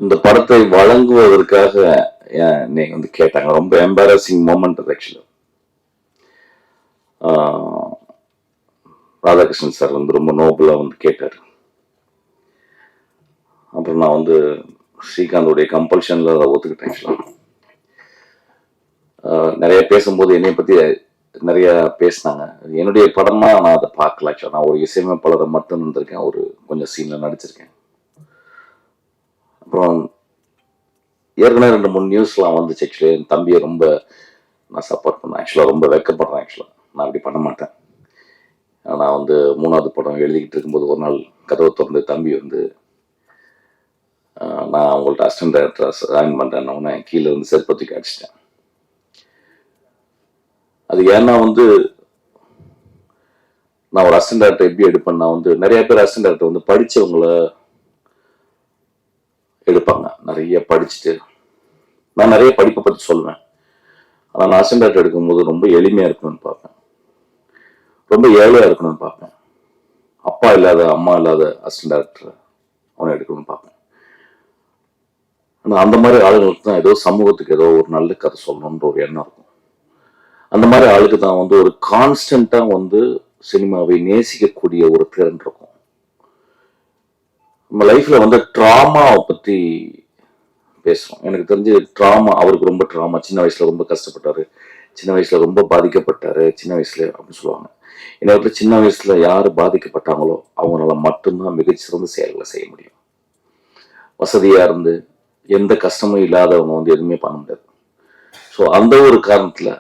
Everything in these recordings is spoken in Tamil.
இந்த படத்தை வழங்குவதற்காக நீங்க வந்து கேட்டாங்க. ரொம்ப எம்பாரசிங் மூமெண்ட் அது ஆக்சுவலா. ராதாகிருஷ்ணன் சார் வந்து ரொம்ப நோபலா வந்து கேட்டார். அப்புறம் நான் வந்து ஸ்ரீகாந்தோடைய கம்பல்ஷன்ல அதை ஒத்துக்கிட்டேன் ஆக்சுவலா. நிறைய பேசும்போது என்னை பத்தி நிறைய பேசினாங்க. என்னுடைய படமா நான் அதை பார்க்கல ஆக்சுவலா. நான் ஒரு இசையமைப்பாளரை மட்டும் இருந்திருக்கேன், ஒரு கொஞ்சம் சீன்ல நடிச்சிருக்கேன். அப்புறம் ஏற்கனவே 2-3 நியூஸ்லாம் வந்துச்சு ஆக்சுவலி. என் தம்பியை ரொம்ப நான் சப்போர்ட் பண்ணேன் ஆக்சுவலாக. ரொம்ப வெக்கப்படுறேன் ஆக்சுவலாக. நான் அப்படி பண்ண மாட்டேன். நான் வந்து 3வது படம் எழுதிக்கிட்டு இருக்கும்போது ஒரு நாள் கதவை திறந்து தம்பி வந்து நான் அவங்கள்ட்ட அசிஸ்டன்ட் டைரக்டராக ஜாயின் பண்ணுறேன்னு கீழே வந்து செருப்பத்துக்கு அடிச்சிட்டேன். அது ஏன்னா வந்து நான் ஒரு அசிஸ்டன்ட் டைரக்டர் எப்படி எடுப்பேன், நான் வந்து நிறைய பேர் அசிஸ்டன்ட் டைரக்டர் வந்து படித்தவங்கள எடுப்பாங்க. நிறைய படிச்சுட்டு நான் நிறைய படிப்பை பற்றி சொல்லுவேன். ஆனால் நான் அசிஸ்டன்ட் டைரக்டர் எடுக்கும்போது ரொம்ப எளிமையாக இருக்கணும்னு பார்ப்பேன், ரொம்ப ஏழையாக இருக்கணும்னு பார்ப்பேன். அப்பா இல்லாத அம்மா இல்லாத அசிஸ்டன்ட் டைரக்டர் அவனை எடுக்கணும்னு பார்ப்பேன். ஆனால் அந்த மாதிரி ஆளுங்களுக்கு தான் ஏதோ சமூகத்துக்கு ஏதோ ஒரு நல்ல கதை சொல்லணுன்ற ஒரு எண்ணம் இருக்கும். அந்த மாதிரி ஆளுக்கு தான் வந்து ஒரு கான்ஸ்டன்ட்டாக வந்து சினிமாவை நேசிக்கக்கூடிய ஒரு திறன் இருக்கும். நம்ம லைஃப்ல வந்து ட்ராமாவை பற்றி பேசுறோம். எனக்கு தெரிஞ்சு ட்ராமா, அவருக்கு ரொம்ப ட்ராமா. சின்ன வயசுல ரொம்ப கஷ்டப்பட்டாரு, சின்ன வயசுல ரொம்ப பாதிக்கப்பட்டாரு, சின்ன வயசுல அப்படின்னு சொல்லுவாங்க. என்ன சின்ன வயசுல யாரு பாதிக்கப்பட்டாங்களோ அவங்களால மட்டும்தான் மிகச்சிறந்த செயல்களை செய்ய முடியும். வசதியா இருந்து எந்த கஷ்டமும் இல்லாதவங்க வந்து எதுவுமே பண்ண முடியாது. ஸோ அந்த ஒரு காரணத்துல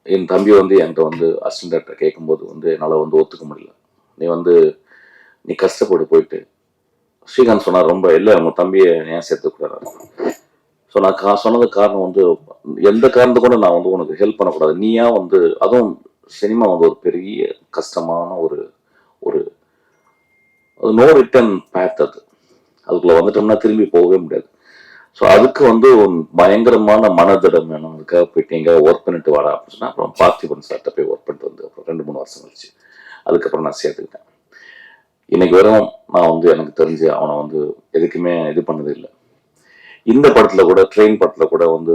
என் தம்பி வந்து என்கிட்ட வந்து அசிஸ்டன்ட் டைரக்டர் கேட்கும்போது வந்து என்னால் வந்து ஒத்துக்க முடியல. நீ கஷ்டப்பட்டு போயிட்டு ஸ்ரீகாந்த் சொன்னார், ரொம்ப இல்லை உங்க தம்பியை ஏன் சேர்த்துக்கூடாது. ஸோ நான் சொன்னது காரணம் வந்து எந்த காரணத்தை கூட நான் வந்து உனக்கு ஹெல்ப் பண்ணக்கூடாது. நீயா வந்து அதுவும் சினிமா வந்து ஒரு பெரிய கஷ்டமான ஒரு ஒரு நோ ரிட்டர்ன் பேத். அதுக்குள்ள வந்துட்டோம்னா திரும்பி போகவே முடியாது. ஸோ அதுக்கு வந்து பயங்கரமான மனதிடம் வேணும். அதுக்காக போயிட்டு எங்கே ஒர்க் பண்ணிட்டு வாடா அப்படின்னு சொன்னா அப்புறம் பார்த்திபன் சார்ட்ட போய் ஒர்க் பண்ணிட்டு வந்து அப்புறம் 2-3 வருஷம் கழிச்சு அதுக்கப்புறம் நான் சேர்த்துக்கிட்டேன். இன்னைக்கு வரும் நான் வந்து எனக்கு தெரிஞ்சு அவனை வந்து எதுக்குமே இது பண்ணது இல்லை. இந்த படத்துல கூட ட்ரெயின் படத்துல கூட வந்து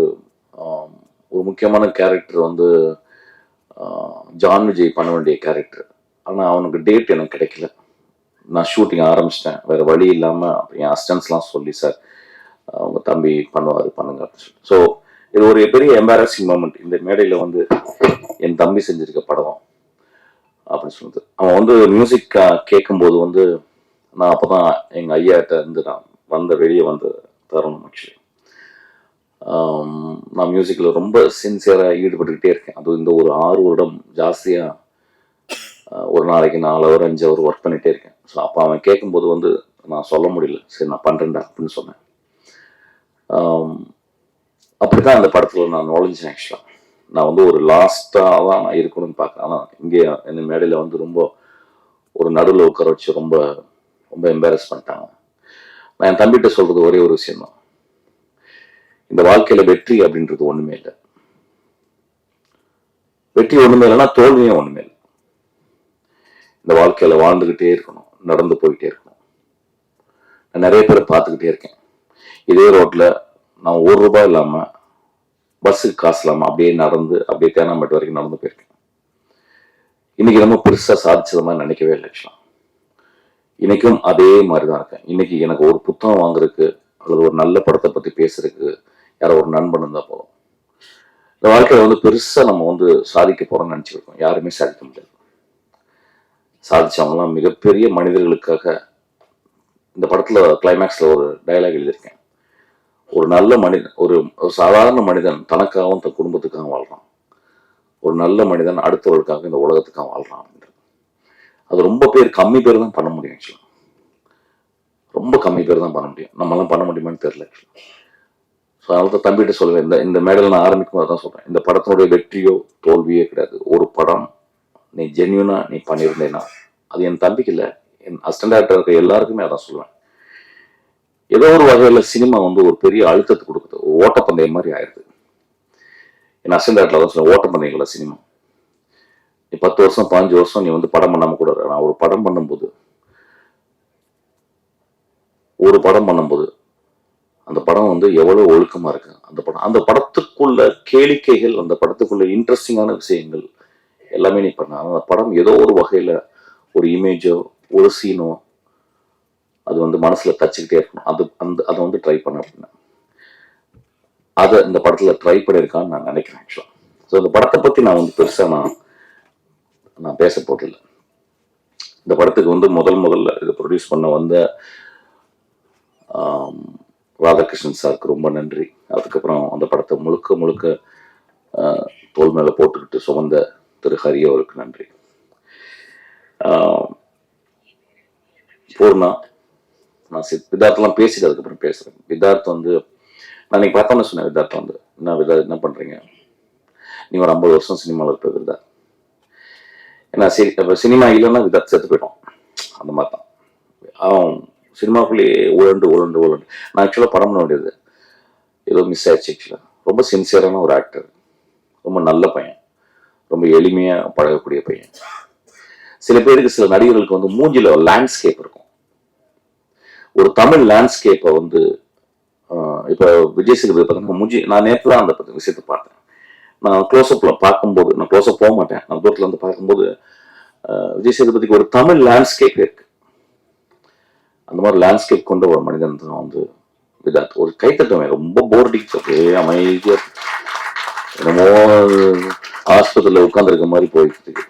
ஒரு முக்கியமான கேரக்டர் வந்து ஜான் விஜய் பண்ண வேண்டிய கேரக்டர். ஆனால் அவனுக்கு டேட் எனக்கு கிடைக்கல. நான் ஷூட்டிங் ஆரம்பிச்சிட்டேன், வேற வழி இல்லாமல் என் அசிஸ்டன்ஸ்லாம் சொல்லி சார் அவங்க தம்பி பண்ணுவார் பண்ணுங்க அப்படின்னு சொல்லி. ஸோ இது ஒரு பெரிய எம்பாரசிங் மூமெண்ட். இந்த மேடையில் வந்து என் தம்பி செஞ்சிருக்க படம் அப்படின்னு சொல்லுது. அவன் வந்து மியூசிக் கேட்கும்போது வந்து நான் அப்போ தான் எங்கள் ஐயாட்ட இருந்து நான் வெளியே வந்த தருணம் ஆக்சுவலி. நான் மியூசிக்கில் ரொம்ப சின்சியராக ஈடுபட்டுக்கிட்டே இருக்கேன். அது இந்த ஒரு 6 வருடம் ஜாஸ்தியாக ஒரு நாளைக்கு 4 hour 5 hour ஒர்க் பண்ணிகிட்டே இருக்கேன். ஸோ அப்போ அவன் கேட்கும்போது வந்து நான் சொல்ல முடியல, சரி நான் பண்ணுறேன்டா அப்படின்னு சொன்னேன். அப்படி தான் அந்த படத்தில் நான் நுழைஞ்சேன் ஆக்சுவலாக. நான் வந்து ஒரு லாஸ்ட்டாக தான் நான் இருக்கணும்னு பார்க்குறேன். ஆனால் இங்கே இந்த மேடையில் வந்து ரொம்ப ஒரு நடுவில் உட்கார வச்சு ரொம்ப ரொம்ப எம்பாரஸ் பண்ணிட்டாங்க. நான் என் தம்பிகிட்ட சொல்கிறது ஒரே ஒரு விஷயம்தான், இந்த வாழ்க்கையில் வெற்றி அப்படின்றது ஒன்றுமே இல்லை. வெற்றி ஒன்றுமே இல்லைன்னா தோல்வியும் ஒன்றுமே இல்லை. இந்த வாழ்க்கையில் வாழ்ந்துக்கிட்டே இருக்கணும், நடந்து போய்கிட்டே இருக்கணும். நான் நிறைய பேரை பார்த்துக்கிட்டே இருக்கேன். இதே ரோட்டில் நான் ₹1 இல்லாமல் பஸ்ஸுக்கு காசு இல்லாமல் அப்படியே நடந்து அப்படியே தேனாம்பேட்டை வரைக்கும் நடந்து போயிருக்கேன். இன்னைக்கு ரொம்ப பெருசாக சாதிச்சது மாதிரி நினைக்கவே இல்லை ஆக்சுவலாக. இன்னைக்கும் அதே மாதிரி தான் இருக்கேன். இன்னைக்கு எனக்கு ஒரு புத்தகம் வாங்குறதுக்கு அல்லது ஒரு நல்ல படத்தை பற்றி பேசுறதுக்கு யாரோ ஒரு நண்பன் இருந்தால் போதும். இந்த வாழ்க்கையில் வந்து பெருசாக நம்ம வந்து சாதிக்க போகிறோம்னு நினச்சிருக்கோம். யாருமே சாதிக்க முடியாது. சாதிச்சவங்களாம் மிகப்பெரிய மனிதர்களுக்காக. இந்த படத்தில் கிளைமேக்ஸில் ஒரு டைலாக் எழுதியிருக்கேன், ஒரு நல்ல மனிதன், ஒரு சாதாரண மனிதன் தனக்காகவும் தன் குடும்பத்துக்காகவும் வாழ்றான், ஒரு நல்ல மனிதன் அடுத்தவர்களுக்காக இந்த உலகத்துக்காக வாழ்றான் அப்படின்றது. அது ரொம்ப கம்மி பேர் தான் பண்ண முடியும் ஆக்சுவலாக. ரொம்ப கம்மி பேர் தான் பண்ண முடியும். நம்மளாம் பண்ண முடியுமான்னு தெரியல ஆக்சுவலாக. ஸோ அதனால தான் தம்பிகிட்ட சொல்லுவேன், இந்த மேடையில் நான் ஆரம்பிக்கும் போது தான் சொல்கிறேன், இந்த படத்தினுடைய வெற்றியோ தோல்வியோ கிடையாது. ஒரு படம் நீ ஜென்யூனாக நீ பண்ணியிருந்தேன்னா, அது என் தம்பிக்கு இல்லை, என் அசிஸ்டன்ட் டைரக்டர் இருக்க எல்லாருக்குமே அதான் சொல்லுவேன். ஏதோ ஒரு வகையில் சினிமா வந்து ஒரு பெரிய அழுத்தத்தை கொடுக்குது, ஓட்டப்பந்தயம் மாதிரி ஆயிடுது. என் அசிஸ்டன்ட் டைரக்டர் தான் சொல்லுவேன், ஓட்டப்பந்தயங்கள சினிமா. நீ 10 வருஷம் 15 வருஷம் நீ வந்து படம் பண்ணாமல் கூட. நான் ஒரு படம் பண்ணும்போது அந்த படம் வந்து எவ்வளவு ஒழுக்கமா இருக்கு. அந்த படத்துக்குள்ள கேளிக்கைகள், அந்த படத்துக்குள்ள இன்ட்ரெஸ்டிங்கான விஷயங்கள் எல்லாமே நீ பண்ண அந்த படம் ஏதோ ஒரு வகையில ஒரு இமேஜோ ஒரு சீனோ அது வந்து மனசுல தச்சுக்கிட்டே இருக்கணும். அதை வந்து ட்ரை பண்ண அப்படின்னா அதை இந்த படத்துல ட்ரை பண்ணியிருக்கான்னு நான் நினைக்கிறேன் ஆக்சுவலா. ஸோ இந்த படத்தை பத்தி நான் வந்து பெருசா நான் பேச போதில்லை. இந்த படத்துக்கு வந்து முதல்ல இதை ப்ரொடியூஸ் பண்ண வந்த ராதாகிருஷ்ணன் சாருக்கு ரொம்ப நன்றி. அதுக்கப்புறம் அந்த படத்தை முழுக்க தோல் மேல போட்டுக்கிட்டு சுமந்த திரு ஹரி அவருக்கு நன்றி. பூர்ணா, நான் விதார்த்தெல்லாம் பேசிட்டு அதுக்கப்புறம் பேசுறேன். விதார்த் வந்து நான் இன்னைக்கு பார்த்தோன்னு சொன்னேன். விதார்த் வந்து என்ன பண்றீங்க, நீ ஒரு 50 வருஷம் சினிமாவில் இருப்ப விதார்த். ஏன்னா இப்போ சினிமா இல்லைன்னா விதார்த் செத்து போயிடும். அந்த மாதிரி தான் அவன் சினிமாக்குள்ளேயே உழண்டு. நான் ஆக்சுவலாக படம் பண்ண வேண்டியது ஏதோ மிஸ் ஆயிடுச்சு. ஆக்சுவலாக ரொம்ப சின்சியரான ஒரு ஆக்டர், ரொம்ப நல்ல பையன், ரொம்ப எளிமையாக பழகக்கூடிய பையன். சில பேருக்கு, சில நடிகர்களுக்கு வந்து மூஞ்சில லேண்ட்ஸ்கேப் இருக்கும். ஒரு தமிழ் லேண்ட்ஸ்கேப்பை வந்து இப்போ விஜய் சேதுபதி பார்த்தீங்கன்னா மூஞ்சி, நான் நேற்று தான் அந்த விஷயத்தை பார்த்தேன். நான் க்ளோஸ்அப்பில் பார்க்கும்போது, நான் க்ளோஸ்அப் போக மாட்டேன், நான் தூரத்தில் வந்து பார்க்கும்போது விஜய் சேதுபதிக்கு ஒரு தமிழ் லேண்ட்ஸ்கேப் இருக்கு. அந்த மாதிரி லேண்ட்ஸ்கேப் கொண்ட ஒரு மனிதன் தான் வந்து விதார்த். ஒரு கைத்தட்டவன் ரொம்ப போர்டிங், அப்படியே அமைதியா என்னமோ ஆஸ்பத்திரியில் உட்கார்ந்துருக்க மாதிரி போயிட்டு இருக்கு.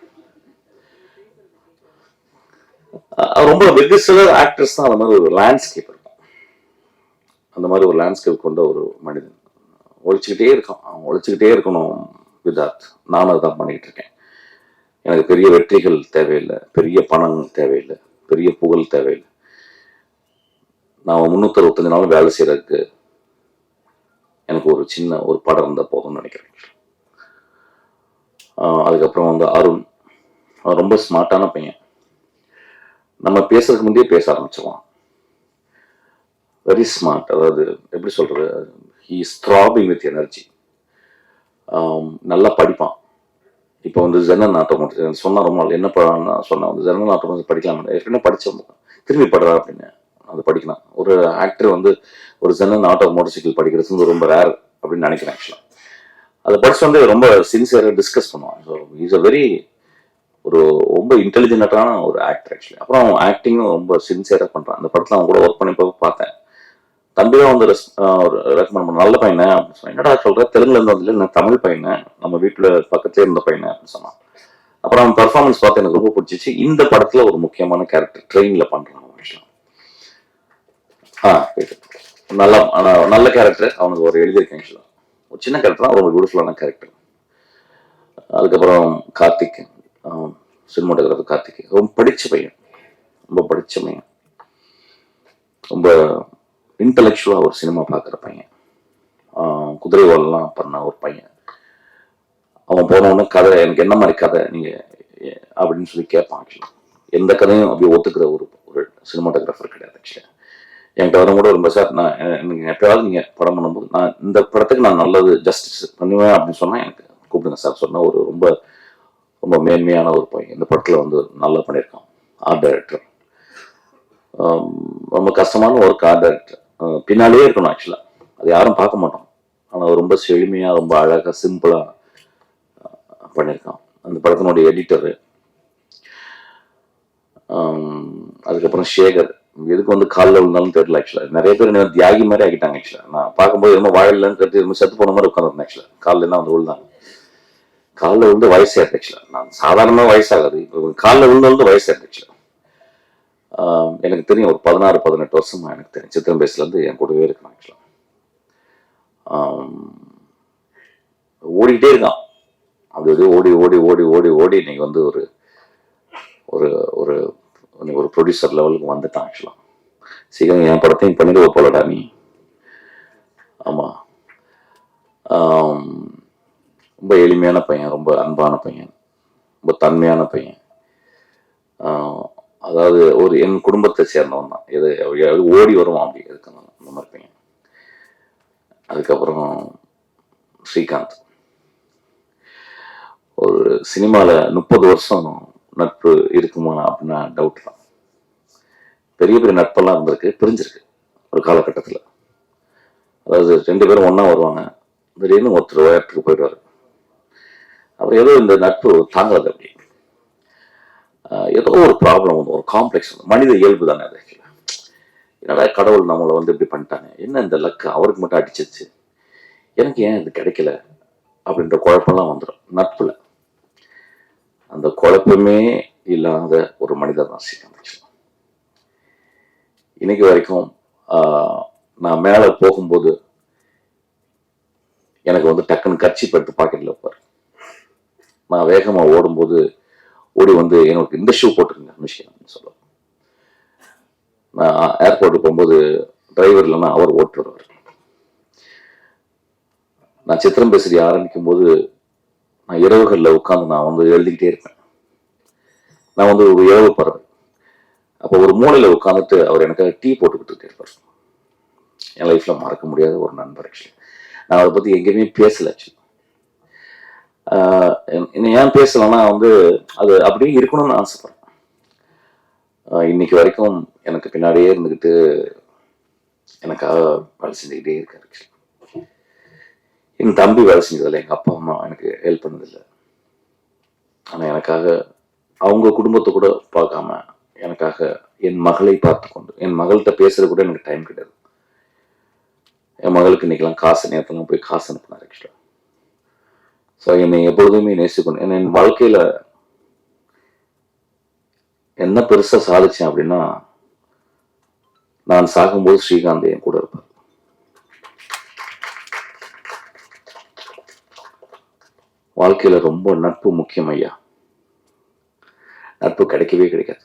ரொம்ப வெகு சிலர் ஆக்டர்ஸ் தான் அந்த மாதிரி ஒரு லேண்ட்ஸ்கேப் இருக்கும். அந்த மாதிரி ஒரு லேண்ட்ஸ்கேப் கொண்ட ஒரு மனிதன் ஒழிச்சுக்கிட்டே இருக்கணும் விதார்த். நானும் அதுதான் பண்ணிக்கிட்டு இருக்கேன். எனக்கு பெரிய வெற்றிகள் தேவையில்லை, பெரிய பணம் தேவையில்லை, பெரிய புகழ் தேவையில்லை. நான் 365 நாளும் வேலை செய்யறதுக்கு எனக்கு ஒரு சின்ன ஒரு படம் இருந்தால் போதும்னு நினைக்கிறேன். அதுக்கப்புறம் வந்து அருண் ரொம்ப ஸ்மார்ட்டான பையன். நம்ம பேசுறதுக்கு முந்தையே பேச ஆரம்பிச்சிருவான். Very smart. அதாவது எப்படி சொல்றது, he is throbbing with energy. நல்லா படிப்பான். இப்போ வந்து ஜெனரல் நாட்டம் சொன்னா ரொம்ப நாள் என்ன படம்னா சொன்னா வந்து ஜெனரல் நாட்டம் படிக்கலாம். ஏற்கனவே படிச்சோம், திரும்பி படுறா அப்படின்னு அது படிக்கலாம். ஒரு ஆக்டர் வந்து ஒரு ஜெனரல் ஆட்டோ மோட்டர் சைக்கிள் படிக்கிறது ரொம்ப ரேர் அப்படின்னு நினைக்கிறேன். ஆக்சுவலாக அதை படிச்சு வந்து ரொம்ப சின்சியராக டிஸ்கஸ் பண்ணுவான். ஸோ இஸ் அ வெரி ரொம்ப இன்டெலிஜென்ட்டான ஒரு ஆக்டர் ஆக்சுவலி. அப்புறம் ஆக்டிங்கும் ரொம்ப சின்சியராக பண்ணுறான். அந்த படத்தில் அவன் கூட ஒர்க் பண்ணி பார்த்தேன். தம்பி தான் வந்து ரெக்கமெண்ட் பண்ண, நல்ல பையனை அப்படின்னு சொன்னேன். என்னடா சொல்ற, தெலுங்குல இருந்து வந்து நான் தமிழ் பையனை, நம்ம வீட்டில் பக்கத்துலேயே இருந்த பையனை அப்படின்னு சொன்னான். அப்புறம் அவன் பர்ஃபார்மன்ஸ் பார்த்து எனக்கு ரொம்ப பிடிச்சிச்சு. இந்த படத்தில் ஒரு முக்கியமான கேரக்டர் ட்ரெயினில் பண்ணுறான் ஆக்சுவலாக. நல்ல கேரக்டர் அவனுக்கு ஒரு எழுதியிருக்கேன். ஆக்சுவலாக ஒரு சின்ன கேரக்டர் தான், ரொம்ப பியூட்டிஃபுல்லான கேரக்டர். அதுக்கப்புறம் கார்த்திக், சினிமாட்டோகிராஃபர் கார்த்திக், ரொம்ப படித்த பையன், ரொம்ப இன்டலெக்சுவலாக ஒரு சினிமா பார்க்குற பையன். குதிரைவாலெலாம் பண்ண ஒரு பையன். அவன் போனவொடனே கதை, எனக்கு என்ன மாதிரி கதை நீங்கள் அப்படின்னு சொல்லி கேட்பான். ஆக்சுவலாக எந்த கதையும் அப்படியே ஒத்துக்கிற ஒரு சினிமாட்டோகிராஃபர் கிடையாது. ஆக்சுவலாக என்கிட்ட வரும் கூட ரொம்ப, சார் நான் எனக்கு எப்பயாவது நீங்கள் படம் பண்ணும்போது நான் இந்த படத்துக்கு நான் நல்லது ஜஸ்டிஸ் பண்ணுவேன் அப்படின்னு சொன்னால் எனக்கு கூப்பிடுங்க சார் சொன்ன ஒரு ரொம்ப மேன்மையான ஒரு பையன். இந்த படத்தில் வந்து நல்லா பண்ணியிருக்கான். ஆர்ட் டைரக்டர், ரொம்ப கஷ்டமான ஒரு ஆர்ட் டைரக்டர். பின்னாலேயே இருக்கணும் ஆக்சுவலாக, அது யாரும் பார்க்க மாட்டோம். ஆனால் ரொம்ப செழுமையாக, ரொம்ப அழகாக, சிம்பிளாக பண்ணியிருக்கான். அந்த படத்தினுடைய எடிட்டரு. அதுக்கப்புறம் சேகர், எதுக்கு வந்து காலில் விழுந்தாலும் தெரியல. ஆக்சுவலாக நிறைய பேர் என்ன தியாகி மாதிரி ஆகிட்டாங்க. ஆக்சுவலாக நான் பார்க்கும்போது என்னமோ வாழலன்னு கருத்து ரொம்ப செத்து போன மாதிரி உட்காந்துருந்தேன். ஆக்சுவலாக காலில் என்ன வந்து விழுந்தாங்க, காலில் விழுந்து வயசாயிருது. ஆக்சுவலாக நான் சாதாரணமாக வயசாகாது, இப்போ காலில் விழுந்து வயசாயிருது. ஆக்சுவலாக எனக்கு தெரியும், ஒரு 16-18 வருஷமா எனக்கு தெரியும். சித்திரம் பேசுலேருந்து என் கூடவே இருக்கான். ஆக்சுவலாக ஓடிக்கிட்டே இருக்கான். அப்படி ஓடி ஓடி ஓடி ஓடி ஓடி இன்னைக்கு வந்து ஒரு ஒரு ஒரு ப்ரொடியூசர் லெவலுக்கு வந்துட்டான். ஆக்சுவலாக சீக்கிரம் என் படத்தையும் பண்ணிடுவ போலடா நீ. ஆமாம், ரொம்ப எளிமையான பையன், ரொம்ப அன்பான பையன், ரொம்ப தன்மையான பையன். அதாவது ஒரு என் குடும்பத்தை சேர்ந்தவன் தான். எது ஓடி வருவான் அப்படி இருக்கணும், அந்த மாதிரி பையன். அதுக்கப்புறம் ஸ்ரீகாந்த், ஒரு சினிமாவில் 30 வருஷம் நட்பு இருக்குமா அப்படின்னா டவுட் தான். பெரிய பெரிய நட்பெல்லாம் இருந்திருக்கு, பிரிஞ்சிருக்கு ஒரு காலகட்டத்தில். அதாவது 2 பேரும் ஒன்றா வருவாங்க. திடீர்னு ஒருத்தர் இடத்துக்கு போயிடுவார். அப்புறம் ஏதோ இந்த நட்பு தாங்காது அப்படி. ஏதோ ஒரு ப்ராப்ளம் வந்து ஒரு காம்ப்ளெக்ஸ் மனித இயல்பு தானே அது. என்னடா கடவுள் நம்மளை வந்து இப்படி பண்ணிட்டாங்க, என்ன இந்த லக்கு அவருக்கு மட்டும் அடிச்சிச்சு, எனக்கு ஏன் இது கிடைக்கல அப்படின்ற குழப்பம்லாம் வந்துடும் நட்புல. அந்த குழப்பமே இல்லாத ஒரு மனிதர் தான் ஸ்ரீகாந்த். இன்னைக்கு வரைக்கும் நான் மேலே போகும்போது எனக்கு வந்து டக்குன்னு கட்சி படுத்து பாக்கெட்ல வைப்பார். நான் வேகமா ஓடும்போது ஓடி வந்து எனக்கு இந்த ஷூ போட்டுருங்க மிஷின் சொல்லுவார். நான் ஏர்போர்ட்டுக்கு போகும்போது டிரைவர் இல்லைன்னா அவர் ஓட்டு வருவார். நான் சித்திரம் பேசுறி ஆரம்பிக்கும் போது நான் இரவுகளில் உட்காந்து நான் வந்து எழுதிக்கிட்டே இருப்பேன். நான் வந்து ஒரு இரவு பறவை. அப்போ ஒரு மூலையில் உட்காந்துட்டு அவர் எனக்காக டீ போட்டுக்கிட்டு இருப்பார். என் லைஃப்ல மறக்க முடியாத ஒரு நண்பர். ஆக்சுவலி நான் அதை பத்தி எங்கேயுமே பேசல. ஆக்சுவலி ஏன் பேசலன்னா வந்து அது அப்படியே இருக்கணும்னு ஆசைப்படுறேன். இன்னைக்கு வரைக்கும் எனக்கு பின்னாடியே இருந்துக்கிட்டு எனக்காக வேலை செஞ்சுக்கிட்டே இருக்காரு. என் தம்பி வேலை செஞ்சதில்லை, எங்க அப்பா அம்மா எனக்கு ஹெல்ப் பண்ணதில்லை. ஆனா எனக்காக அவங்க குடும்பத்தை கூட பார்க்காம எனக்காக என் மகளை பார்த்து கொண்டு, என் மகள்கிட்ட பேசுறது கூட எனக்கு டைம் கிடையாது. என் மகளுக்கு இன்னைக்கெல்லாம் காசு நேரத்தெல்லாம் போய் காசு அனுப்பினார். ஆக்சுவலா ஸோ என்னை எப்பொழுதுமே நேசிக்கணும். என் வாழ்க்கையில என்ன பெருசா சாதிச்சேன் அப்படின்னா, நான் சாகும்போது ஸ்ரீகாந்த் என் கூட இருப்பார். வாழ்க்கையில ரொம்ப நட்பு முக்கியம் ஐயா. நட்பு கிடைக்கவே கிடைக்காது.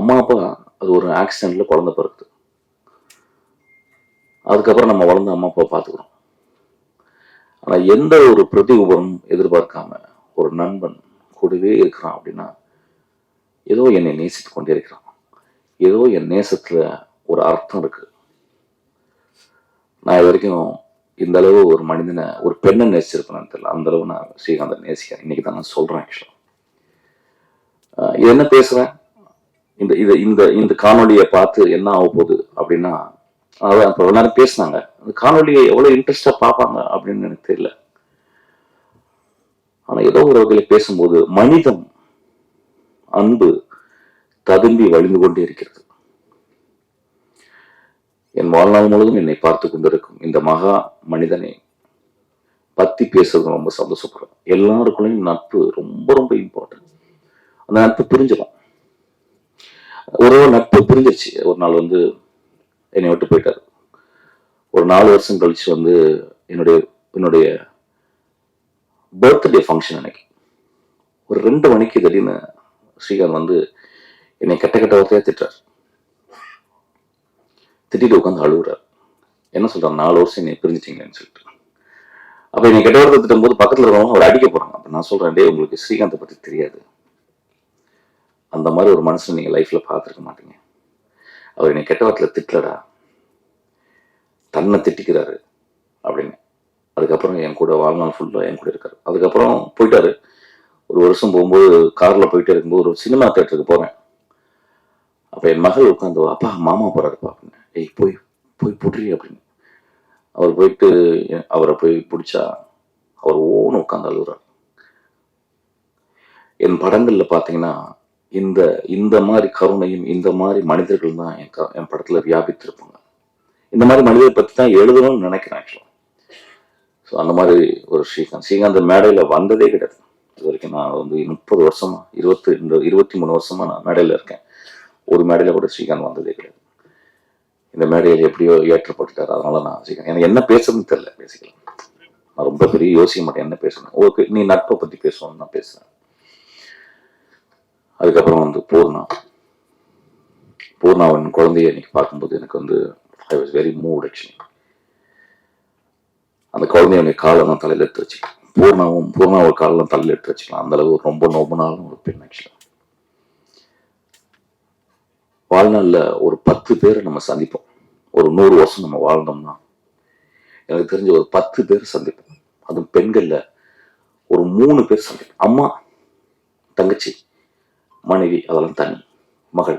அம்மா அப்பா அது ஒரு ஆக்சிடென்ட்ல குழந்தை பிறகுது. அதுக்கப்புறம் நம்ம வளர்ந்து அம்மா அப்பா பார்த்துக்கிறோம். ஆனா எந்த ஒரு பிரதி உபரம் எதிர்பார்க்காம ஒரு நண்பன் கூடவே இருக்கிறான் அப்படின்னா, ஏதோ என்னை நேசித்து கொண்டே இருக்கிறான். ஏதோ என் நேசத்துல ஒரு அர்த்தம் இருக்கு. நான் இது வரைக்கும் இந்த அளவு ஒரு மனிதனை, ஒரு பெண்ணை நேசிச்சிருப்பேன்னு தெரியல. அந்த அளவு நான் ஸ்ரீகாந்தை நேசிக்கிறேன். இன்னைக்கு தான் நான் சொல்றேன். ஆக்சுவலா இது என்ன பேசுறேன், இந்த இந்த இந்த இந்த காணொலியை பார்த்து என்ன ஆக போகுது அப்படின்னா, அதான் இப்போ எல்லாரும் பேசினாங்க, அந்த காணொலியை எவ்வளவு இன்ட்ரெஸ்டா பார்ப்பாங்க அப்படின்னு எனக்கு தெரியல. ஆனா ஏதோ ஒரு வகையில பேசும்போது மனிதம், அன்பு ததும்பி வழிந்து கொண்டே இருக்கிறது. என் வாழ்நாள் முழுவதும் என்னை பார்த்து கொண்டிருக்கும் இந்த மகா மனிதனை பத்தி பேசுறது ரொம்ப சந்தோஷப்படுறேன். எல்லாருக்குள்ளேயும் நட்பு ரொம்ப ரொம்ப இம்பார்ட்டன்ட். அந்த நட்பு பிரிஞ்சிடும். ஒரு நட்பு பிரிஞ்சிருச்சு. ஒரு நாள் வந்து என்னை விட்டு போயிட்டாரு. ஒரு 4 வருஷம் கழிச்சு வந்து என்னுடைய பர்த்டே ஃபங்க்ஷன் அன்னைக்கு ஒரு 2 மணிக்கு திடீர்னு ஸ்ரீகாந்த் வந்து என்னை கெட்ட கெட்ட வார்த்தையா திட்டுறாரு. திட்டிட்டு உட்காந்து அழுகுறாரு. என்ன சொல்றாரு, 4 வருஷம் என்னை பிரிஞ்சிட்டீங்கன்னு சொல்லிட்டு. அப்ப என்னை கெட்ட வார்த்தை திட்டும் போது பக்கத்துல இருக்கவங்க அவர் அடிக்க போறாங்க. அப்ப நான் சொல்றேன், டே உங்களுக்கு ஸ்ரீகாந்தை பத்தி தெரியாது. அந்த மாதிரி ஒரு மனுஷன் நீங்க லைஃப்ல பார்த்துருக்க மாட்டீங்க. அவர் என்னை கெட்ட வார்த்தையில திட்டலடா, தன்னை திட்டிக்கிறாரு அப்படின்னு. அதுக்கப்புறம் என் கூட வாழ்நாள் ஃபுல்லா என் கூட இருக்காரு. அதுக்கப்புறம் போயிட்டாரு. ஒரு வருஷம் போகும்போது கார்ல போயிட்டே இருக்கும்போது ஒரு சினிமா தியேட்டருக்கு போறேன். அப்ப என் மகள் உட்காந்து, அப்பா மாமா போறாருப்பா அப்படின்னு. ஏய் போய் போய் புட்றி அப்படின்னு. அவர் போயிட்டு அவரை போய் பிடிச்சா அவர் ஓன்னு உட்காந்து அழுகுறார். என் படங்கள்ல பாத்தீங்கன்னா இந்த இந்த மாதிரி கருணையும் இந்த மாதிரி மனிதர்கள் தான் என் படத்துல வியாபித்திருப்பாங்க. இந்த மாதிரி மனிதரை பத்தி தான் எழுதணும்னு நினைக்கிறேன். ஆக்சுவலா ஸோ அந்த மாதிரி ஒரு ஸ்ரீகாந்த் மேடையில வந்ததே கிடையாது இது வரைக்கும். நான் வந்து 30 வருஷமா 23 வருஷமா நான் மேடையில இருக்கேன். ஒரு மேடையில கூட ஸ்ரீகாந்த் வந்ததே கிடையாது. இந்த மேடையில் எப்படியோ ஏற்றப்பட்டுட்டாரு. அதனால நான் ஸ்ரீகாந்த் எனக்கு என்ன பேசுறதுன்னு தெரியல. பேசிக்கலாம், நான் ரொம்ப பெரிய யோசிக்க மாட்டேன் என்ன பேசணும். ஓகே நீ நட்பை பத்தி பேசணும்னு நான் பேசுறேன். அதுக்கப்புறம் வந்து பூர்ணாவின் குழந்தைய இன்னைக்கு பார்க்கும்போது எனக்கு வந்து I was very mood. Actually அந்த குழந்தைய காலை நான் தலையில எடுத்து வச்சுக்கலாம். பூர்ணா ஒரு காலெல்லாம் தலையில எடுத்து வச்சுக்கலாம். அந்த அளவு ரொம்ப நோபனாலும் ஒரு பெண். ஆக்சுவலா வாழ்நாள்ல ஒரு 10 பேரை நம்ம சந்திப்போம். ஒரு 100 வருஷம் நம்ம வாழ்ந்தோம்னா எனக்கு தெரிஞ்ச ஒரு 10 பேர் சந்திப்போம். அதுவும் பெண்கள்ல ஒரு 3 பேர் சந்திப்போம். அம்மா, தங்கச்சி, மனைவி, அதெல்லாம் தனி, மகள்.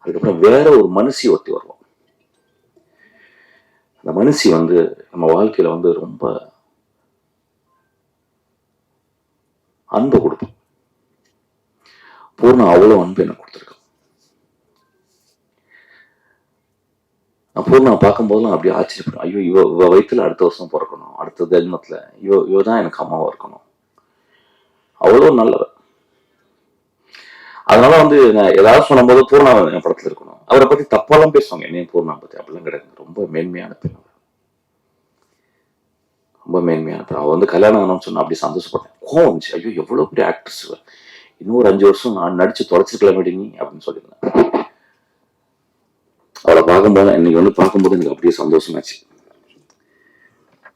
அதுக்கப்புறம் வேற ஒரு மனுஷி ஒருத்தி வருவோம். அந்த மனுஷி வந்து நம்ம வாழ்க்கையில வந்து ரொம்ப அன்பை கொடுப்போம். பூர்ணா அவ்வளோ அன்பு எனக்கு கொடுத்துருக்கோம். பூர்ணா பார்க்கும்போதெல்லாம் அப்படியே ஆச்சரியப்படும். ஐயோ இவ வயிற்றுல அடுத்த வருஷம் பிறக்கணும், அடுத்த ஜென்மத்துல இவ தான் எனக்கு அம்மாவா இருக்கணும். அவ்வளோ நல்லவ. அதனால வந்து நான் ஏதாவது சொல்லும்போது பூர்ணா என் படத்துல இருக்கணும். அவரை பத்தி தப்பாலாம் பேசுவாங்க, என்னையும் பூர்ணா பத்தி அப்படிலாம் கிடையாது. ரொம்ப மேன்மையான பெண், ரொம்ப மேன்மையான பெண். அவ வந்து கல்யாணம் ஆனோம்னு சொன்னா அப்படி சந்தோஷப்பட்டேன். கோவம் வந்துச்சு, ஐயோ எவ்வளவு பெரிய ஆக்ட்ரஸ், இன்னொரு 5 வருஷம் நான் நடிச்சு தொலைச்சிருக்கலாமே நீ அப்படின்னு சொல்லியிருந்தேன். அவளை பார்க்கும்போது இன்னைக்கு வந்து பார்க்கும்போது எனக்கு அப்படியே சந்தோஷமாச்சு.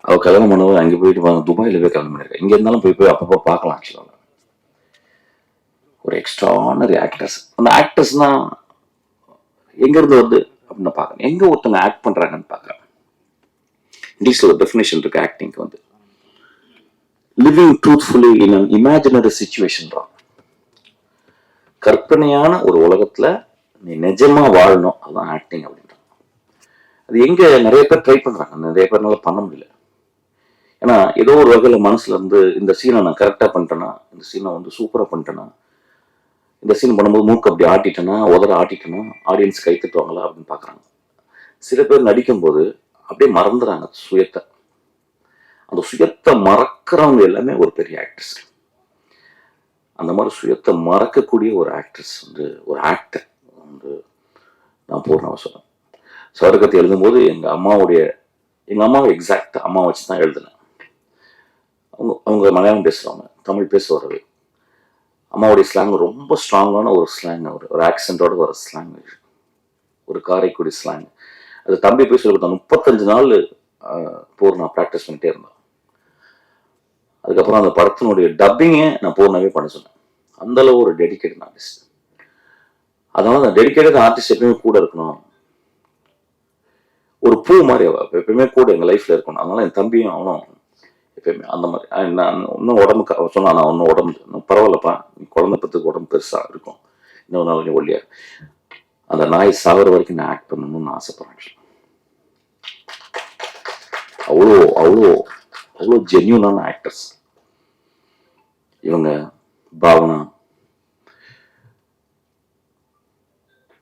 அவ கல்யாணம் பண்ணவும் அங்கே போயிட்டு துபாயில போய் கல்யாணம் பண்ணிருக்கேன். இங்க இருந்தாலும் போய் அப்பப்போ பார்க்கலாம். ஆக்சுவலாக ஒரு எக்ஸ்ட்ரானரி ஆக்டர்ஸ். அந்த ஆக்டர்ஸ்னா எங்க இருந்து வருது அப்படின்னு பார்க்கணும். எங்க ஒருத்தவங்க ஆக்ட் பண்றாங்கன்னு பார்க்கறேன். இங்கிலீஷ்ல ஒரு டெஃபினேஷன் இருக்கு ஆக்டிங்க்கு வந்து, living truthfully in an imaginary situation தான். கற்பனையான ஒரு உலகத்துல நீ நிஜமா வாழணும், அதுதான் ஆக்டிங் அப்படின்றாங்க. அது எங்க நிறைய பேர் ட்ரை பண்றாங்க, நிறைய பேர்னால பண்ண முடியல. ஏன்னா ஏதோ ஒரு வகையில மனசுல இருந்து இந்த சீனை நான் கரெக்டா பண்ணிட்டேன்னா, இந்த சீனை வந்து சூப்பரா பண்ணிட்டேன்னா, இந்த சீன் பண்ணும்போது மூக்கு அப்படி ஆட்டிட்டேன்னா, உதற ஆட்டிட்டேன்னா ஆடியன்ஸ் கை தட்டுவாங்களா அப்படின்னு பாக்குறாங்க. சில பேர் நடிக்கும் போது அப்படியே மறந்துறாங்க சுயத்தை. அந்த சுயத்தை மறக்கிறவங்க எல்லாமே ஒரு பெரிய ஆக்ட்ரஸ். அந்த மாதிரி சுயத்தை மறக்கக்கூடிய ஒரு ஆக்ட்ரஸ் வந்து ஒரு ஆக்டர் வந்து நான் பூர்ணாவை சொல்றேன். சவரக்கத்தை எழுதும்போது எங்க அம்மாவை எக்ஸாக்ட் அம்மா வச்சு தான் எழுதினேன். அவங்க மலையாளம் பேசுறவங்க, தமிழ் பேச வரவே. அம்மாவுடைய ஸ்லாங் ரொம்ப ஸ்ட்ராங்கான ஒரு ஸ்லாங், ஒரு ஆக்சென்டோட ஒரு ஸ்லாங், ஒரு காரைக்குடி ஸ்லாங். அது தம்பி போய் சொல்லி கொடுத்தா 35 நாள் பூர்ணா ப்ராக்டிஸ் பண்ணிட்டே இருந்தேன். அதுக்கப்புறம் அந்த படத்தினுடைய டப்பிங்கே நான் பூர்ணாவே பண்ண சொன்னேன். அந்த அளவு ஒரு டெடிக்கேட்டட் ஆர்டிஸ்ட். அதனால அந்த டெடிக்கேட்டட் ஆர்டிஸ்ட் எப்பயுமே கூட இருக்கணும். ஒரு பூ மாதிரி அவ எப்பயுமே கூட எங்க லைஃப்ல இருக்கணும். அதனால என் தம்பியும் அவனும் எப்பயுமே அந்த மாதிரி. நான் இன்னும் உடம்புக்கு சொன்னா, நான் ஒன்னும் உடம்பு பரவாயில்லப்பா, நீ குழந்தை பத்துக்கு உடம்பு பெருசா இருக்கும், இன்னொரு நாள் நீ ஒல்லியா, அந்த நாய் சாகுற வரைக்கும் நான் ஆக்ட் பண்ணணும்னு ஆசைப்படுறேன். அவ்வளோ அவ்வளோ அவ்வளோ ஜென்யூனான ஆக்டர்ஸ் இவங்க. பாவனா.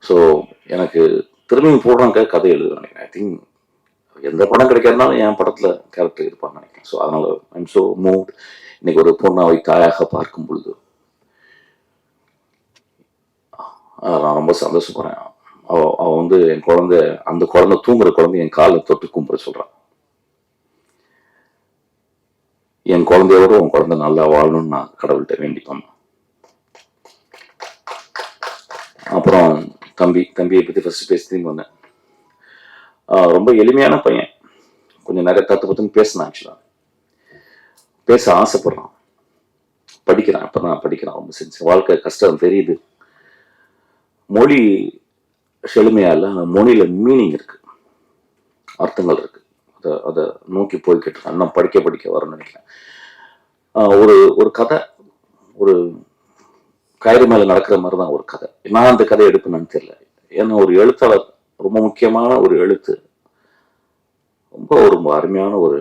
ஸோ எனக்கு திரும்பியும் போடுறாங்க கதை எழுதுவேன். ஐ திங்க் எந்த படம் கிடைக்காதுனாலும் என் படத்துல கேரக்டர் இருப்பான்னு நினைக்கிறேன். ஸோ அதனால ஐம் ஸோ மூவ்ட். இன்னைக்கு ஒரு பூர்ணாவை தாயாக பார்க்கும் பொழுது நான் ரொம்ப சந்தோஷப்படுறேன். அவ வந்து என் குழந்தை, அந்த குழந்தை தூங்குற குழந்தை என் காலில் தொட்டு கும்பிட சொல்றான். என் குழந்தையோட உன் குழந்தை நல்லா வாழணும்னு நான் கடவுள்கிட்ட வேண்டிப்பேன். அப்புறம் தம்பியை பத்தி ஃபர்ஸ்ட் பேசி வந்தேன். ரொம்ப எளிமையான பையன், கொஞ்சம் நிறைய தத்துன்னு பேசினான். ஆக்சுவலா பேச ஆசைப்படுறான், படிக்கிறான், இப்பதான் படிக்கிறான். ரொம்ப செஞ்சு வாழ்க்கை கஷ்டம் தெரியுது. மொழி செழுமையா இல்ல, மொழியில மீனிங் இருக்கு, அர்த்தங்கள் இருக்கு. அதை நோக்கி போய்கிட்டு இருக்கேன். இன்னும் படிக்க வரும்னு நினைக்கிறேன். ஒரு கதை, ஒரு கயிறு மேல நடக்கிற மாதிரி தான் ஒரு கதை. நான் அந்த கதை எடுப்பேன்னு தெரியல. ஏன்னா ஒரு எழுத்தாளர், ரொம்ப முக்கியமான ஒரு எழுத்து, ரொம்ப அருமையான ஒரு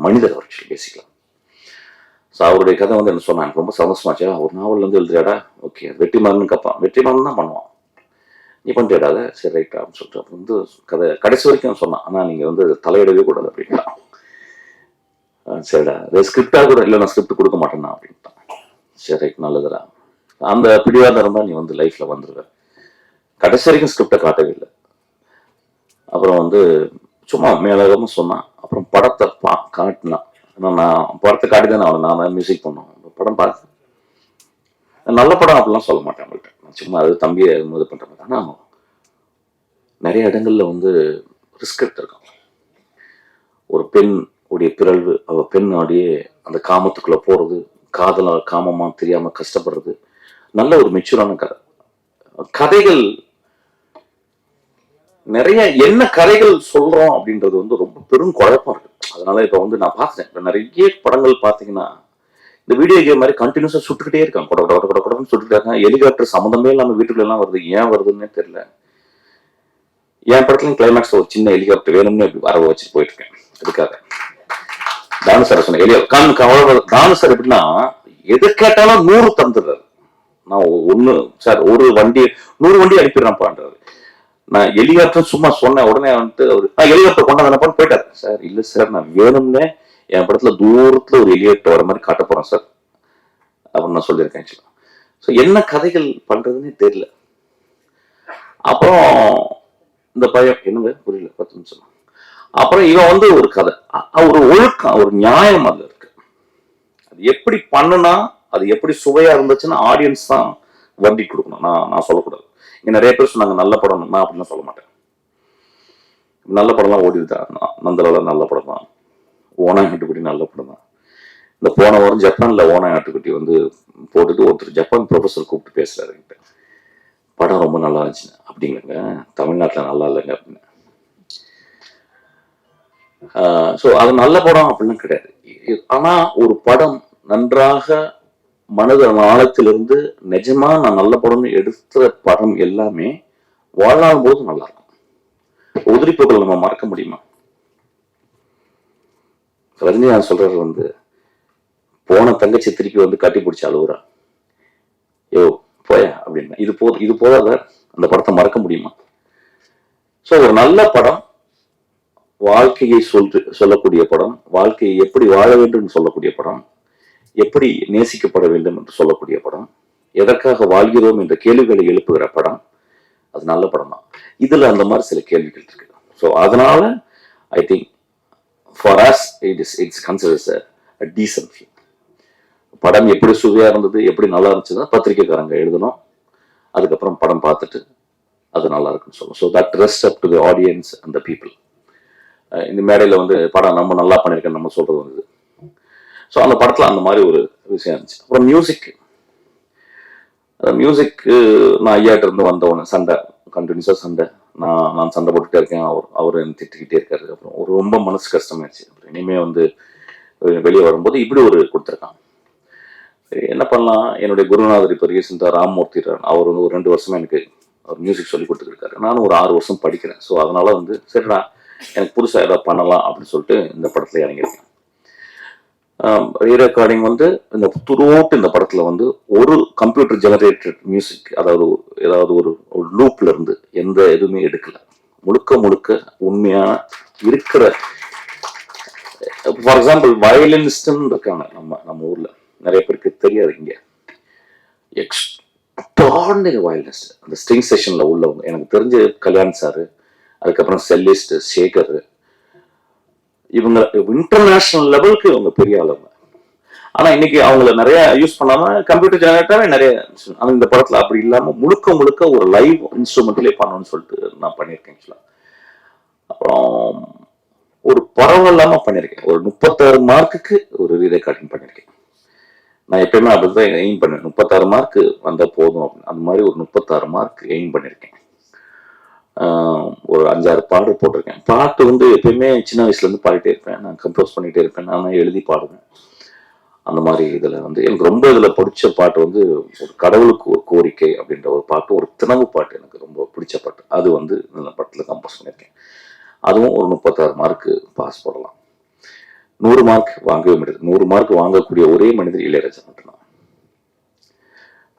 மனிதர் அவர் பேசிக்கலாம். ஸோ அவருடைய கதை வந்து என்ன சொன்னா, எனக்கு ரொம்ப சந்தோஷமாச்சா. ஒரு நாவல் வந்து எழுதுறியாடா, ஓகே வெற்றிமாறன் கேட்பான், வெற்றிமாறன் தான் பண்ணுவான், நீ பண்ணிட்டாடாத, சரி ரைட்டா அப்படின்னு சொல்லிட்டு அப்போ வந்து கதை கடைசி வரைக்கும் சொன்னான். ஆனால் நீங்கள் வந்து தலையிடவே கூடாது அப்படின்ட்டான். சரிடா, ஸ்கிரிப்டாக கூட இல்லை, நான் ஸ்கிரிப்ட் கொடுக்க மாட்டேன்னா அப்படின்ட்டான். சரி ரைட், நல்லதுடா. அந்த பிடிவாதம் இருந்தால் நீ வந்து லைஃப்ல வந்துடுவேன். கடைசி வரைக்கும் ஸ்கிரிப்டை காட்டவே இல்லை. அப்புறம் வந்து சும்மா மேலகமாக சொன்னான். அப்புறம் படத்தை காட்டினான். நான் படத்தை காட்டி தானே நான் தான் மியூசிக் பண்ணோம். படம் பார்த்து நல்ல படம் அப்படிலாம் சொல்ல மாட்டேன் அவங்கள்ட்ட. நான் சும்மா அது தம்பியை இது பண்ற மாதிரி. ஆனால் நிறைய இடங்கள்ல வந்து ரிஸ்க் எடுத்திருக்கான். ஒரு பெண் உடைய பிறழ்வு, அவ பெண்ணோடைய அந்த காமத்துக்குள்ள போறது, காமமா தெரியாம கஷ்டப்படுறது, நல்ல ஒரு மெச்சூரான கதை. கதைகள் நிறைய என்ன கதைகள் சொல்றோம் அப்படின்றது வந்து ரொம்ப பெரும் குழப்பம் இருக்கு. அதனால இப்ப வந்து நான் பார்த்தேன், நிறைய படங்கள் பார்த்தீங்கன்னா இந்த வீடியோ கேம் மாதிரி கண்டினியூஸா சுட்டுக்கிட்டே இருக்காங்க, கொடன்னு சுட்டுக்கிட்டாங்க. ஹெலிகாப்டர் சம்மந்தமே இல்லாம வீட்டுக்குள்ள எல்லாம் வருது, ஏன் வருதுன்னே தெரியல. என் படத்துலையும் கிளைமேக்ஸ் ஒரு சின்ன ஹெலிகாப்டர் வேணும்னு அப்படி வர வச்சுட்டு போயிட்டு இருக்கேன். அதுக்காக தானு சார் சொன்னேன். தானு சார் எப்படின்னா எது கேட்டாலும் 100 தந்துடுறாரு. நான் ஒண்ணு சார் ஒரு வண்டி 100 வண்டி அனுப்பிடுறேன்ப்பான்றாரு. நான் ஹெலிகாப்டர் சும்மா சொன்னேன். உடனே வந்துட்டு அவரு ஹெலிகாப்டர் கொண்டாந்து போயிட்டாரு. சார் இல்ல சார், நான் வேணும்னே என் படத்துல தூரத்துல ஒரு ஹெலிகாப்டர் வர மாதிரி காட்ட போறேன் சார் அப்படின்னு நான் சொல்லியிருக்கேன். ஸோ என்ன கதைகள் பண்றதுன்னே தெரியல. அப்புறம் இந்த பையன் என்னங்க புரியல 10 நிமிஷம். அப்புறம் இவன் வந்து ஒரு கதை, ஒரு ஒழுக்கம், ஒரு நியாயம் அதுல இருக்கு. அது எப்படி பண்ணுனா, அது எப்படி சுவையா இருந்துச்சுன்னா ஆடியன்ஸ் தான் வண்டி கொடுக்கணும். நான் சொல்லக்கூடாது. இங்க நிறைய பேர் சொன்னாங்க நல்ல படம், நான் அப்படின்னு சொல்ல மாட்டேன். நல்ல படம்லாம் ஓடிதான். நந்தலால நல்ல படம் தான், ஓனாய் ஆட்டுக்குட்டி நல்ல படம் தான். இந்த போன வாரம் ஜப்பான்ல ஓனாய் ஆட்டுக்குட்டி வந்து போட்டுட்டு ஒருத்தர் ஜப்பான் ப்ரொஃபஸர் கூப்பிட்டு பேசுறாரு, படம் ரொம்ப நல்லா இருந்துச்சு அப்படிங்க, தமிழ்நாட்டில் நல்லா இல்லைங்க அப்படின்னு. ஸோ அது நல்ல படம் அப்படின்னு கிடையாது. ஆனா ஒரு படம் நன்றாக மனத ஆழத்திலிருந்து நிஜமா நான் நல்ல படம்னு எடுத்த படம் எல்லாமே வாழ்நாள் போது நல்லா இருக்கும். உதிரிப்புகளை நம்ம மறக்க முடியுமா? ரஜினிகாந்த் சொல்றாரு வந்து, போன தங்கச்சி திருப்பி வந்து கட்டி பிடிச்ச அழுவுறா, யோ போயா அப்படின்னு. இது போதாத அந்த படத்தை மறக்க முடியுமா? ஸோ ஒரு நல்ல படம், வாழ்க்கையை சொல்லக்கூடிய படம், வாழ்க்கையை எப்படி வாழ வேண்டும் சொல்லக்கூடிய படம், எப்படி நேசிக்கப்பட வேண்டும் என்று சொல்லக்கூடிய படம், எதற்காக வாழ்கிறோம் என்ற கேள்விகளை எழுப்புகிற படம், அது நல்ல படம் தான். இதுல அந்த மாதிரி சில கேள்விகள் இருக்கு. ஸோ அதனால I think for us it's considers a decent film. படம் எப்படி சுவையா இருந்தது, எப்படி நல்லா இருந்துச்சுன்னா பத்திரிகைக்காரங்க எழுதணும். அதுக்கப்புறம் படம் பார்த்துட்டு அது நல்லா இருக்குன்னு சொல்லணும். So that rest up to the audience and the people. இந்த மேடையில் வந்து படம் நம்ம நல்லா பண்ணியிருக்கேன்னு நம்ம சொல்றது வந்தது. ஸோ அந்த படத்தில் அந்த மாதிரி ஒரு விஷயம் இருந்துச்சு. அப்புறம் மியூசிக்கு நான் ஐயாட்ட இருந்து வந்தவொன்னு சண்டை, கண்டினியூஸாக சண்டை. நான் சண்டை போட்டுட்டே இருக்கேன், அவர் என்ன திட்டிக்கிட்டே இருக்காரு. அப்புறம் ஒரு ரொம்ப மனசு கஷ்டமாயிடுச்சு. அப்புறம் இனிமே வந்து வெளியே வரும்போது இப்படி ஒரு கொடுத்துருக்கான். சரி என்ன பண்ணலாம், என்னுடைய குருநாதர் இப்போ ரீசெண்டாக ராம்மூர்த்தி, அவர் வந்து ஒரு 2 வருஷமா எனக்கு அவர் மியூசிக் சொல்லி கொடுத்துருக்காரு. நானும் ஒரு 6 வருஷம் படிக்கிறேன். ஸோ அதனால வந்து சரிடா எனக்கு புதுசாக ஏதாவது பண்ணலாம் அப்படின்னு சொல்லிட்டு இந்த படத்துல இறங்கியிருக்கேன். ரீரெக்கார்டிங் வந்து இந்த துரோட்டு இந்த படத்துல வந்து ஒரு கம்ப்யூட்டர் ஜெனரேட்டட் மியூசிக், அதாவது ஏதாவது ஒரு லூப்ல இருந்து எந்த எதுவுமே எடுக்கல. முழுக்க முழுக்க உண்மையான இருக்கிற, ஃபார் எக்ஸாம்பிள் வயலினிஸ்ட்னு இருக்காங்க நம்ம ஊர்ல, நிறைய பேருக்கு தெரியாது. இங்க எக்ஸ்ட்ராடினரி வயலினிஸ்ட் அந்த ஸ்ட்ரிங் செஷன்ல உள்ளவங்க, எனக்கு தெரிஞ்ச கல்யாண் சாரு, அதுக்கப்புறம் செல்லிஸ்ட் சேகர், இவங்க இன்டர்நேஷனல் லெவலுக்கு இவங்க பெரிய அளவுங்க. ஆனா இன்னைக்கு அவங்கள நிறைய யூஸ் பண்ணாம கம்ப்யூட்டர் ஜெனரேட்டரே நிறைய. ஆனா இந்த படத்துல அப்படி இல்லாம முழுக்க முழுக்க ஒரு லைவ் இன்ஸ்ட்ருமெண்ட்லேயே பண்ணணும்னு சொல்லிட்டு நான் பண்ணியிருக்கேன். அப்புறம் ஒரு பரவாயில்லாம பண்ணியிருக்கேன். ஒரு 36 மார்க்குக்கு ஒரு ரீரெக்கார்டிங் பண்ணியிருக்கேன். நான் எப்பயுமே அப்படிதான் எய்ம் பண்ணேன், 36 மார்க் வந்தா போதும் அப்படின்னு. அந்த மாதிரி ஒரு 36 மார்க் எய்ம் பண்ணியிருக்கேன். ஒரு 5-6 பாட்டு போட்டிருக்கேன். பாட்டு வந்து எப்பயுமே சின்ன வயசுல இருந்து பாடிட்டே இருப்பேன், நான் கம்போஸ் பண்ணிட்டே இருப்பேன், நான் எழுதி பாடுவேன். அந்த மாதிரி இதுல வந்து எனக்கு ரொம்ப இதுல பிடிச்ச பாட்டு வந்து ஒரு கடவுளுக்கு ஒரு கோரிக்கை அப்படின்ற ஒரு பாட்டு, ஒரு தினவு பாட்டு எனக்கு ரொம்ப பிடிச்ச பாட்டு. அது வந்து இந்த படத்துல கம்போஸ் பண்ணியிருக்கேன். அதுவும் ஒரு 36 மார்க்கு பாஸ் போடலாம். 100 மார்க் வாங்கவே முடியாது. 100 மார்க் வாங்கக்கூடிய ஒரே மனிதர் இளையராஜா மட்டும்தான்.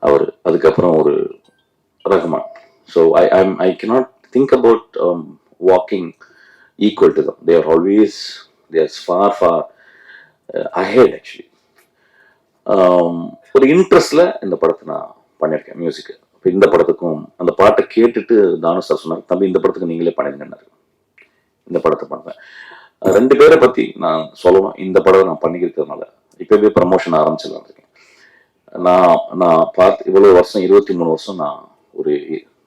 அவர் அதுக்கப்புறம் ஒரு Rahman. So I cannot think about walking equal to them. They are far ahead actually. ஒரு இன்ட்ரெஸ்ட்ல இந்த படத்தை நான் பண்ணியிருக்கேன் மியூசிக். இப்போ இந்த படத்துக்கும் அந்த பாட்டை கேட்டுட்டு தானு சார் சொன்னார், தம்பி இந்த படத்துக்கு நீங்களே பண்ணிருங்கன்னாரு. இந்த படத்தை பண்ணேன். 2 பேரை பத்தி நான் சொல்லணும். இந்த படத்தை நான் பண்ணிக்கிறதுனால இப்பவே ப்ரமோஷன் ஆரம்பிச்சிடலாம் இருக்கேன். நான் பார்த்து இவ்வளவு வருஷம் 23 வருஷம் நான் ஒரு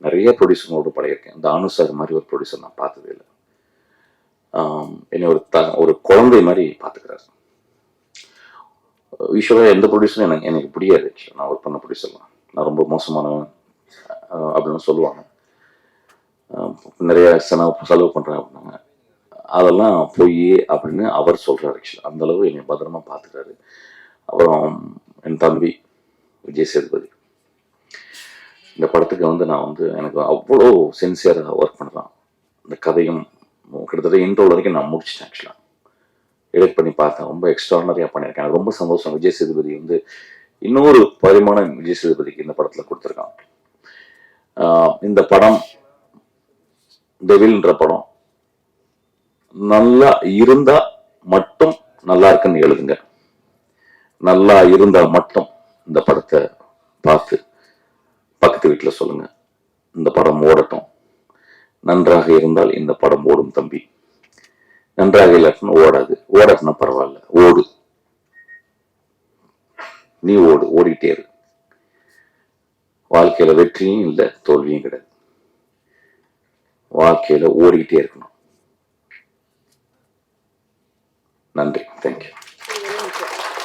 நிறைய ப்ரொடியூசரோட படையிருக்கேன். தானு சார் மாதிரி ஒரு ப்ரொடியூசர் நான் பார்த்ததே இல்லை. என்னை ஒரு குழந்தை மாதிரி பார்த்துக்கிறாரு. யூஸ்வலாக எந்த ப்ரொடியூசரும் எனக்கு பிடிக்காது. நான் ஒர்க் பண்ண ப்ரொடியூசர்லாம் நான் ரொம்ப மோசமானவன் அப்படின்னு சொல்லுவாங்க. நிறைய செலவு பண்ணுறேன் அப்படின்னாங்க. அதெல்லாம் பொய் அப்படின்னு அவர் சொல்கிறார். அந்த அளவு என்னை பத்திரமா பார்த்துக்கிறாரு. அப்புறம் என் தம்பி விஜய் சேதுபதி, இந்த படத்துக்கு வந்து நான் வந்து எனக்கு அவ்வளோ சின்சியராக ஒர்க் பண்ணுறான். இந்த கதையும் கிட்டத்தட்ட இன்ட்ரோல் வரைக்கும் நான் முடிச்சிட்டேன். ஆக்சுவலாக எடிட் பண்ணி பார்த்தேன். ரொம்ப எக்ஸ்ட்ரானரியாக பண்ணியிருக்கேன். எனக்கு ரொம்ப சந்தோஷம். விஜய் சேதுபதி வந்து இன்னொரு பரிமாணம் விஜய் சேதுபதிக்கு இந்த படத்தில் கொடுத்துருக்கான். இந்த படம் டெவில்ன்ற படம் நல்லா இருந்தா மட்டும் நல்லா இருக்குன்னு எழுதுங்க. நல்லா இருந்தா மட்டும் இந்த படத்தை பார்த்து பக்கத்து வீட்டில் சொல்லுங்க, இந்த படம் ஓடட்டும். நன்றாக இருந்தால் இந்த படம் ஓடும் தம்பி, நன்றாக இல்லாட்டினா ஓடாது. ஓடாதுன்னா பரவாயில்ல, ஓடு, நீ ஓடு, ஓடிட்டே இரு. வாழ்க்கையில வெற்றியும் இல்லை, தோல்வியும் கிடையாது. வாழ்க்கையில ஓடிக்கிட்டே இருக்கணும். நன்றி, தேங்க்யூ.